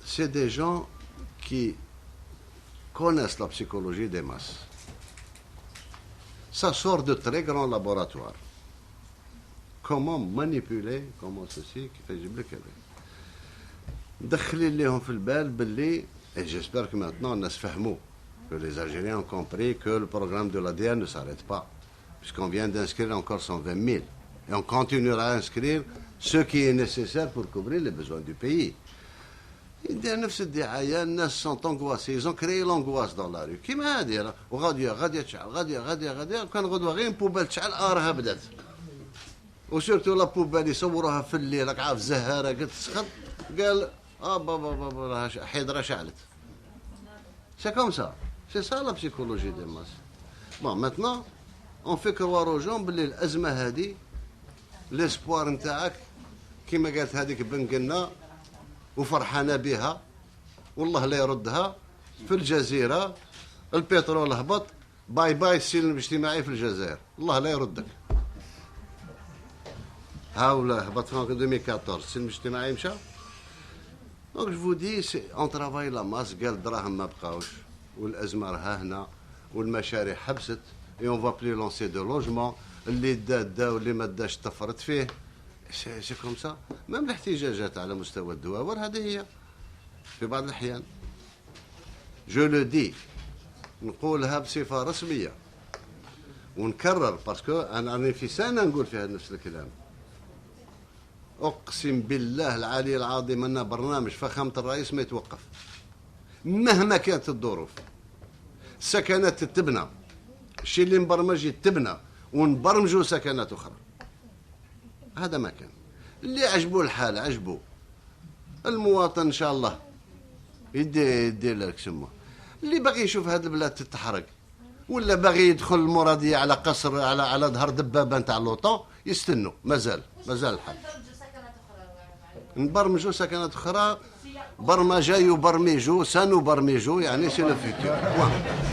c'est des gens qui connaissent la psychologie des masses. Ça sort de très grands laboratoires. Comment manipuler, comment ceci, كيف يجيب لك هذا. مدخلين لهم في البال باللي et j'espère que maintenant الناس فهموا que les Algériens ont compris que le programme de l'ADN ne s'arrête pas, puisqu'on vient d'inscrire encore 120 000 et on continuera à inscrire ce qui est nécessaire pour couvrir les besoins du pays. يدير نفس الدعايه الناس سون انغواسي ils ont créé l'angoisse dans la rue كيما هذه وغاديه تشعل غاديه كان غدوه غير بوبال تشعل راها بدات وسيرتو لا بوبال يصوروها في الليل راك عارف زهاره قد تسخن قال بابا حيدره شعلت سي كوم سا سي سا لا بسيكولوجي دي ماس بون ماتنون اون في كروار او جون بلي الازمه هذه ليسبوار نتاعك كيما قالت هذيك بن قلنا وفرحانه بها والله لا يردها في الجزيره البترول هبط باي باي السلم الاجتماعي في الجزائر الله لا يردك هاولا هبط في 2014 السلم الاجتماعي مشى دونك جو دي اون ترافاي لا ماس قال الدراهم ما بقاوش والازمه راها هنا والمشاريع حبست اي اون فا بلي لونسي دو لوجمون اللي دا واللي ما داش تفرط فيه سي كوم سا ميم الاحتجاجات على مستوى الدواور هذه هي في بعض الأحيان جو لو دي نقولها بصفة رسمية ونكرر باسكو أنا راني في سنة نقول فيها نفس الكلام أقسم بالله العلي العظيم أن برنامج فخامة الرئيس ما يتوقف مهما كانت الظروف سكنات تبنى الشيء اللي مبرمج يتبنى ونبرمجوا سكنات أخرى هذا ما كان اللي عجبه الحال عجبه المواطن ان شاء الله يدير لك سمو اللي باغي يشوف هذه البلاد تتحرق ولا باغي يدخل المراديه على قصر على ظهر دبابه نتاع لوطون يستنوا مازال الحال نبرمجوا سكنات اخرى برمجه يبرمجوا سنبرمجوا يعني سي لو فيتور